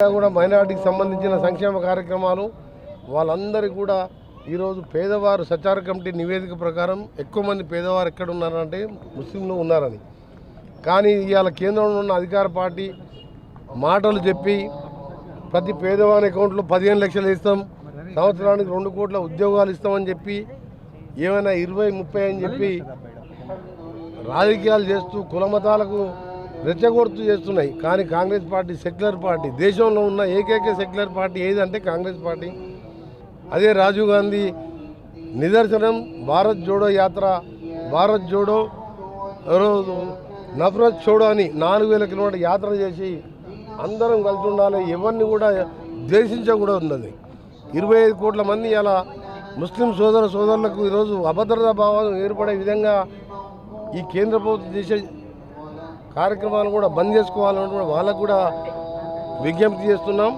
కూడా మైనారిటీకి సంబంధించిన సంక్షేమ కార్యక్రమాలు వాళ్ళందరికీ కూడా ఈరోజు పేదవారు సచార కమిటీ నివేదిక ప్రకారం ఎక్కువ మంది పేదవారు ఎక్కడ ఉన్నారంటే ముస్లింలు ఉన్నారని. కానీ ఇవాళ కేంద్రంలో ఉన్న అధికార పార్టీ మాటలు చెప్పి ప్రతి పేదవాని అకౌంట్లో 15 లక్షలు ఇస్తాం, సంవత్సరానికి 2 కోట్ల ఉద్యోగాలు ఇస్తామని చెప్పి ఏమైనా 20-30 అని చెప్పి రాజకీయాలు చేస్తూ కులమతాలకు రెచ్చగొడుతూ చేస్తున్నాయి. కానీ కాంగ్రెస్ పార్టీ సెక్యులర్ పార్టీ, దేశంలో ఉన్న ఏకైక సెక్యులర్ పార్టీ ఏదంటే కాంగ్రెస్ పార్టీ. అదే రాజీవ్ గాంధీ నిదర్శనం. భారత్ జోడో యాత్ర, భారత్ జోడో నఫరత్ చోడో అని 4000 కిలోమీటర్ యాత్ర చేసి అందరం కలిసి ఉండాలి, ఎవరిని కూడా ద్వేషించకూడదు. 25 కోట్ల మంది ఇలా ముస్లిం సోదరులకు ఈరోజు అభద్రతా భావం ఏర్పడే విధంగా ఈ కేంద్ర ప్రభుత్వం చేసే కార్యక్రమాలు కూడా బంద్ చేసుకోవాలని వాళ్ళకు కూడా విజ్ఞప్తి చేస్తున్నాం.